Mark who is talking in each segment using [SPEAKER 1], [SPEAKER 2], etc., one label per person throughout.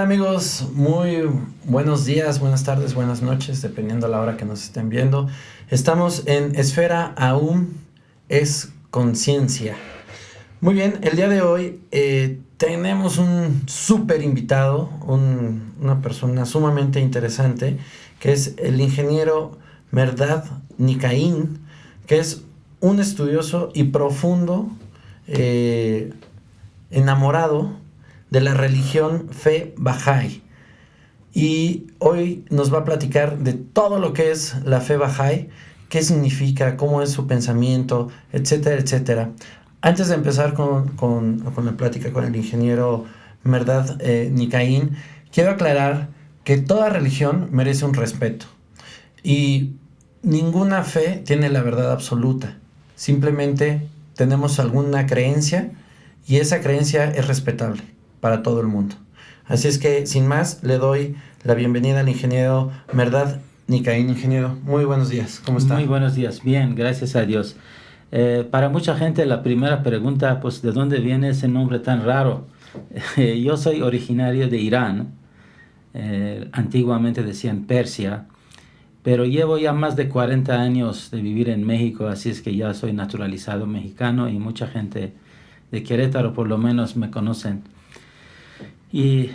[SPEAKER 1] amigos? Muy buenos días, buenas tardes, buenas noches, dependiendo a la hora que nos estén viendo. Estamos en Esfera Aún es Conciencia. Muy bien, el día de hoy tenemos un súper invitado, una persona sumamente interesante, que es el ingeniero Mehrdad Nikhain, que es un estudioso y profundo enamorado de la religión fe Bahá'í. Y hoy nos va a platicar de todo lo que es la fe Bahá'í, qué significa, cómo es su pensamiento, etcétera, etcétera. Antes de empezar con la plática con el ingeniero Mehrdad Nikhain, quiero aclarar que toda religión merece un respeto y ninguna fe tiene la verdad absoluta. Simplemente tenemos alguna creencia y esa creencia es respetable para todo el mundo. Así es que, sin más, le doy la bienvenida al ingeniero Mehrdad Nikhain. Ingeniero, muy buenos días, ¿cómo está?
[SPEAKER 2] Muy buenos días, bien, gracias a Dios. Para mucha gente la primera pregunta, pues, ¿de dónde viene ese nombre tan raro? Yo soy originario de Irán, antiguamente decían Persia, pero llevo ya más de 40 años de vivir en México, así es que ya soy naturalizado mexicano y mucha gente de Querétaro por lo menos me conocen. Y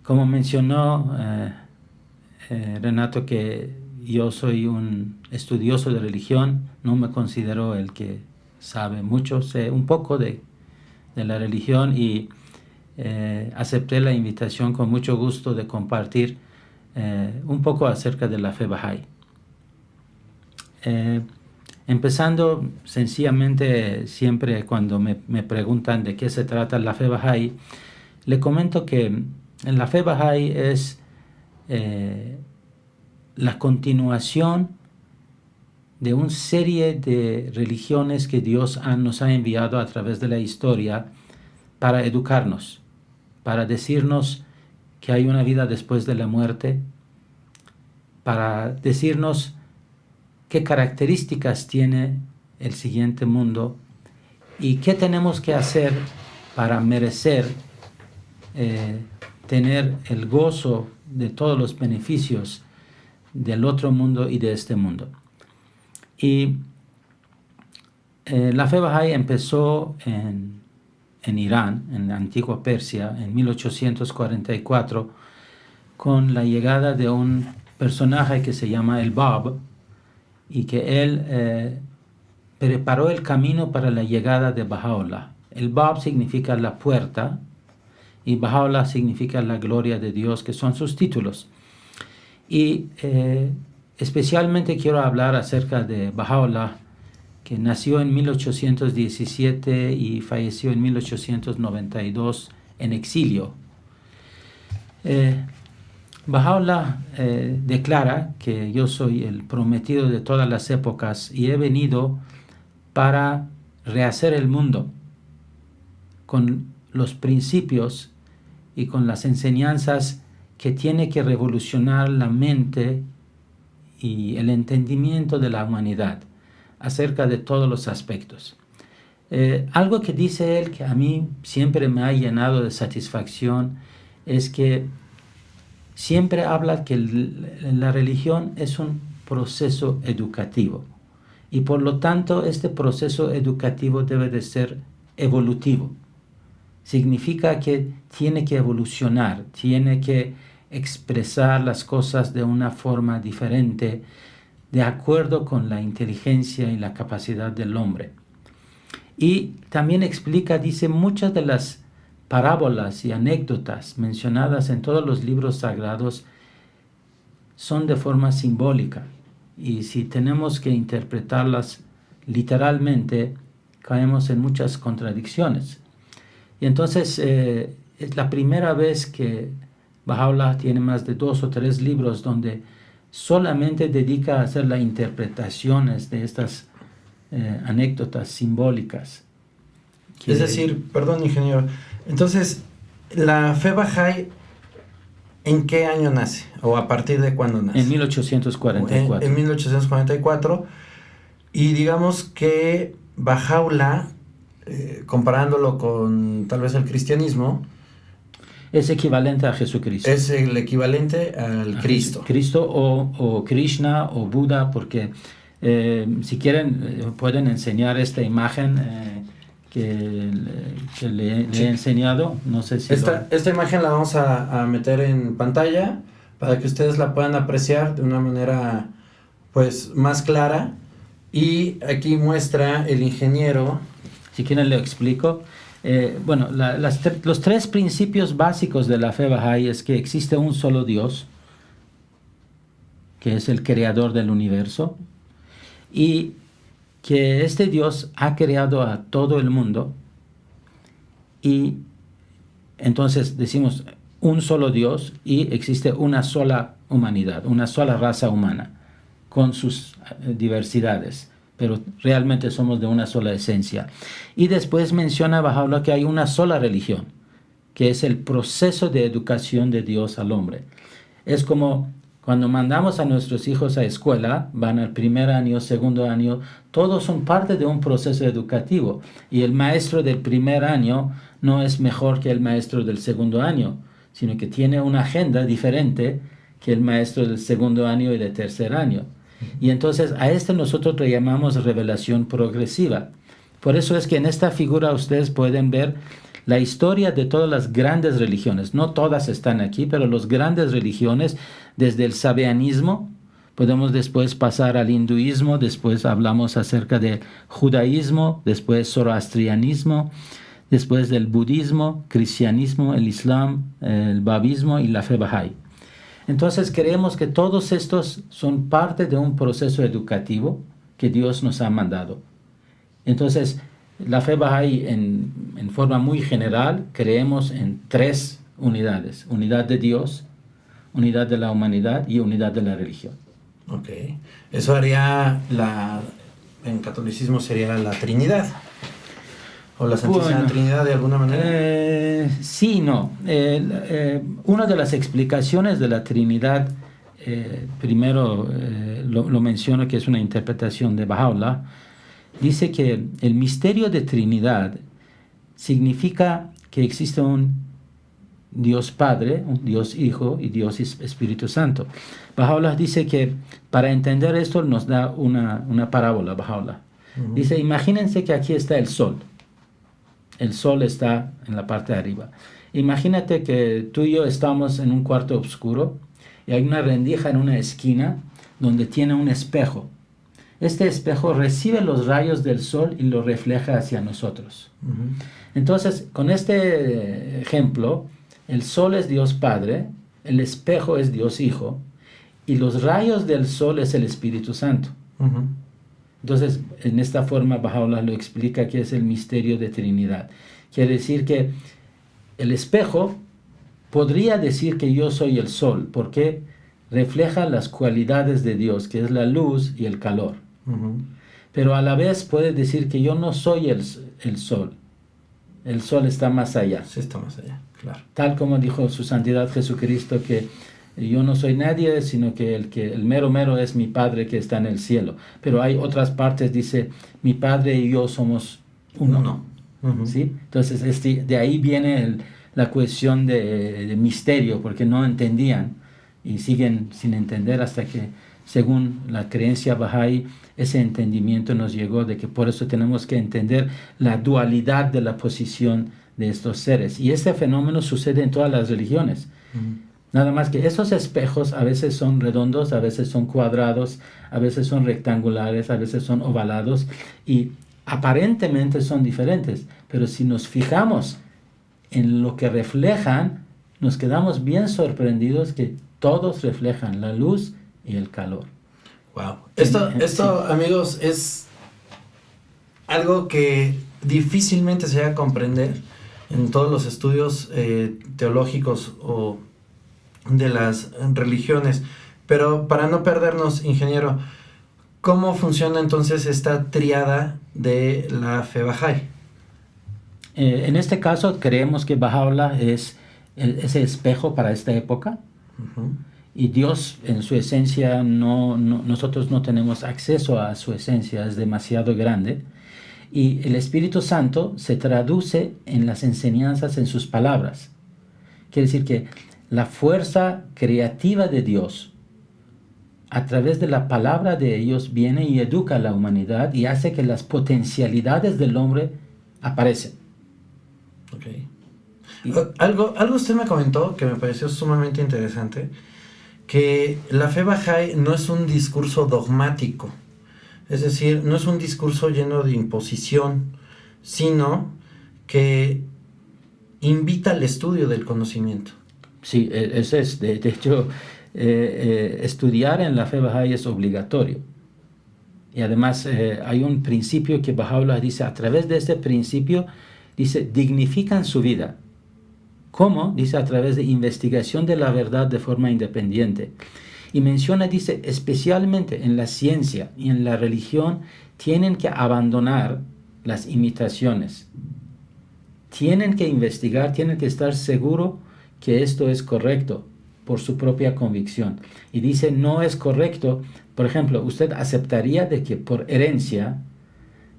[SPEAKER 2] como mencionó Renato, que yo soy un estudioso de religión, no me considero el que sabe mucho, sé un poco de la religión y acepté la invitación con mucho gusto de compartir un poco acerca de la fe Bahá'í. Empezando sencillamente, siempre cuando me preguntan de qué se trata la fe Bahá'í, le comento que la fe Bahá'í es la continuación de una serie de religiones que Dios nos ha enviado a través de la historia para educarnos, para decirnos que hay una vida después de la muerte, para decirnos qué características tiene el siguiente mundo y qué tenemos que hacer para merecer tener el gozo de todos los beneficios del otro mundo y de este mundo. Y la fe Bahá'í empezó en Irán, en la antigua Persia, en 1844, con la llegada de un personaje que se llama el Bab, y que él preparó el camino para la llegada de Baha'u'lláh. El Bab significa la puerta y Baha'u'lláh significa la gloria de Dios, que son sus títulos. Y especialmente quiero hablar acerca de Baha'u'lláh, que nació en 1817 y falleció en 1892 en exilio. Baha'u'lláh declara que yo soy el prometido de todas las épocas y he venido para rehacer el mundo con los principios y con las enseñanzas que tiene que revolucionar la mente y el entendimiento de la humanidad acerca de todos los aspectos. Algo que dice él que a mí siempre me ha llenado de satisfacción es que siempre habla que la religión es un proceso educativo y por lo tanto este proceso educativo debe de ser evolutivo. Significa que tiene que evolucionar, tiene que expresar las cosas de una forma diferente, de acuerdo con la inteligencia y la capacidad del hombre. Y también explica, dice, muchas de las parábolas y anécdotas mencionadas en todos los libros sagrados son de forma simbólica. Y si tenemos que interpretarlas literalmente, caemos en muchas contradicciones. Y entonces es la primera vez que Baha'u'lláh tiene más de 2 o 3 libros donde solamente dedica a hacer las interpretaciones de estas anécdotas simbólicas.
[SPEAKER 1] Es decir, perdón, ingeniero, entonces, ¿la fe Bahá'í en qué año nace? ¿O a partir de cuándo nace?
[SPEAKER 2] En 1844.
[SPEAKER 1] En 1844. Y digamos que Baha'u'lláh, comparándolo con tal vez el cristianismo.
[SPEAKER 2] Es equivalente a Jesucristo.
[SPEAKER 1] Es el equivalente al Cristo.
[SPEAKER 2] Cristo o Krishna o Buda, porque si quieren pueden enseñar esta imagen que le he enseñado. No sé si
[SPEAKER 1] esta imagen la vamos a meter en pantalla para que ustedes la puedan apreciar de una manera pues más clara. Y aquí muestra el ingeniero.
[SPEAKER 2] Si quieren le explico. Bueno, los tres principios básicos de la fe Bahá'í es que existe un solo Dios, que es el creador del universo, y que este Dios ha creado a todo el mundo, y entonces decimos un solo Dios y existe una sola humanidad, una sola raza humana, con sus diversidades, pero realmente somos de una sola esencia. Y después menciona Baha'u'lláh que hay una sola religión, que es el proceso de educación de Dios al hombre. Es como cuando mandamos a nuestros hijos a escuela, van al primer año, segundo año, todos son parte de un proceso educativo. Y el maestro del primer año no es mejor que el maestro del segundo año, sino que tiene una agenda diferente que el maestro del segundo año y del tercer año. Y entonces a esto nosotros le llamamos revelación progresiva. Por eso es que en esta figura ustedes pueden ver la historia de todas las grandes religiones. No todas están aquí, pero las grandes religiones, desde el sabianismo, podemos después pasar al hinduismo, después hablamos acerca del judaísmo, después zoroastrianismo, después del budismo, cristianismo, el islam, el babismo y la fe Bahá'í. Entonces creemos que todos estos son parte de un proceso educativo que Dios nos ha mandado. Entonces, la fe Bahá'í en forma muy general creemos en tres unidades: unidad de Dios, unidad de la humanidad y unidad de la religión.
[SPEAKER 1] Ok, eso haría en catolicismo sería la Trinidad. ¿O la Santísima Trinidad de alguna manera?
[SPEAKER 2] Sí, no. Una de las explicaciones de la Trinidad, primero lo menciono, que es una interpretación de Baha'u'lláh, dice que el misterio de Trinidad significa que existe un Dios Padre, un Dios Hijo y Dios Espíritu Santo. Baha'u'lláh dice que para entender esto nos da una parábola, Baha'u'lláh. Dice, imagínense que aquí está el sol. El sol está en la parte de arriba. Imagínate que tú y yo estamos en un cuarto oscuro y hay una rendija en una esquina donde tiene un espejo. Este espejo recibe los rayos del sol y lo refleja hacia nosotros. Entonces, con este ejemplo, el sol es Dios Padre, el espejo es Dios Hijo y los rayos del sol es el Espíritu Santo. Entonces, en esta forma, Baha'u'lláh lo explica, que es el misterio de Trinidad. Quiere decir que el espejo podría decir que yo soy el sol, porque refleja las cualidades de Dios, que es la luz y el calor. Pero a la vez puede decir que yo no soy el sol. El sol está más allá.
[SPEAKER 1] Sí, está más allá, claro.
[SPEAKER 2] Tal como dijo su santidad Jesucristo, que yo no soy nadie, sino que el mero mero es mi Padre que está en el cielo. Pero hay otras partes, dice, mi Padre y yo somos uno. ¿Sí? Entonces de ahí viene la cuestión de misterio, porque no entendían y siguen sin entender hasta que, según la creencia Bahá'í, ese entendimiento nos llegó, de que por eso tenemos que entender la dualidad de la posición de estos seres. Y este fenómeno sucede en todas las religiones. Nada más que esos espejos a veces son redondos, a veces son cuadrados, a veces son rectangulares, a veces son ovalados y aparentemente son diferentes. Pero si nos fijamos en lo que reflejan, nos quedamos bien sorprendidos que todos reflejan la luz y el calor.
[SPEAKER 1] Wow. Esto, amigos, es algo que difícilmente se llega a comprender en todos los estudios teológicos o de las religiones. Pero para no perdernos, ingeniero, ¿cómo funciona entonces esta tríada de la fe Bahá'í?
[SPEAKER 2] En este caso creemos que Baha'u'lláh es ese espejo para esta época. Y Dios en su esencia, nosotros no tenemos acceso a su esencia, es demasiado grande. Y el Espíritu Santo se traduce en las enseñanzas, en sus palabras, Quiere decir que la fuerza creativa de Dios, a través de la palabra de ellos, viene y educa a la humanidad y hace que las potencialidades del hombre aparecen.
[SPEAKER 1] Okay. Algo usted me comentó que me pareció sumamente interesante, que la fe Bahá'í no es un discurso dogmático, es decir, no es un discurso lleno de imposición, sino que invita al estudio del conocimiento.
[SPEAKER 2] Sí, eso es, de hecho, estudiar en la fe Bahá'í es obligatorio. Y además hay un principio que Baha'u'lláh dice, a través de este principio, dice, dignifican su vida. ¿Cómo? Dice, a través de investigación de la verdad de forma independiente. Y menciona, dice, especialmente en la ciencia y en la religión, tienen que abandonar las imitaciones. Tienen que investigar, tienen que estar seguros que esto es correcto por su propia convicción. Y dice, no es correcto. Por ejemplo, ¿usted aceptaría de que por herencia,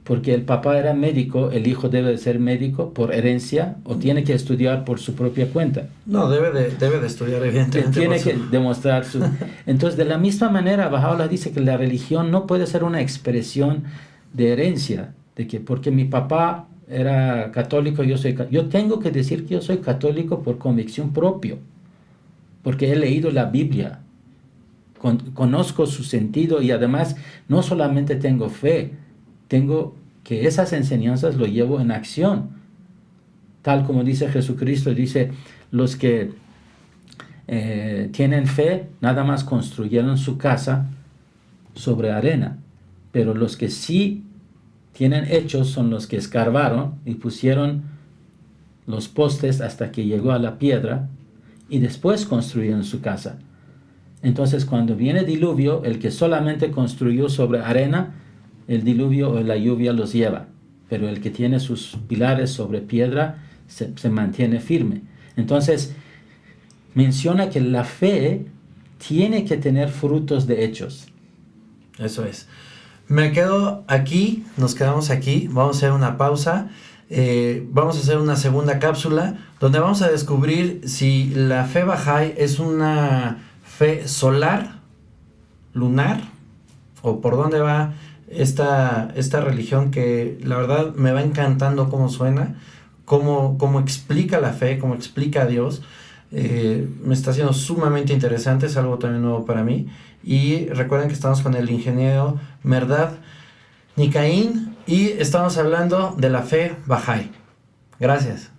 [SPEAKER 2] porque el papá era médico, el hijo debe de ser médico por herencia, o tiene que estudiar por su propia cuenta?
[SPEAKER 1] No, debe de estudiar, evidentemente.
[SPEAKER 2] Tiene que demostrar su... Entonces, de la misma manera, Baha'u'lláh dice que la religión no puede ser una expresión de herencia, de que porque mi papá era católico, yo tengo que decir que yo soy católico por convicción propia, porque he leído la Biblia, conozco su sentido y además no solamente tengo fe, tengo que esas enseñanzas lo llevo en acción, tal como dice Jesucristo, dice, los que tienen fe nada más construyeron su casa sobre arena, pero los que sí tienen hechos son los que escarbaron y pusieron los postes hasta que llegó a la piedra y después construyeron su casa. Entonces, cuando viene diluvio, el que solamente construyó sobre arena, el diluvio o la lluvia los lleva, pero el que tiene sus pilares sobre piedra se mantiene firme. Entonces, menciona que la fe tiene que tener frutos de hechos.
[SPEAKER 1] Eso es. Me quedo aquí, nos quedamos aquí, vamos a hacer una pausa, vamos a hacer una segunda cápsula donde vamos a descubrir si la fe Bahá'í es una fe solar, lunar, o por dónde va esta religión que la verdad me va encantando cómo suena, cómo explica la fe, cómo explica a Dios. Me está haciendo sumamente interesante, es algo también nuevo para mí. Y recuerden que estamos con el ingeniero Mehrdad Nikain y estamos hablando de la fe Bahá'í. Gracias.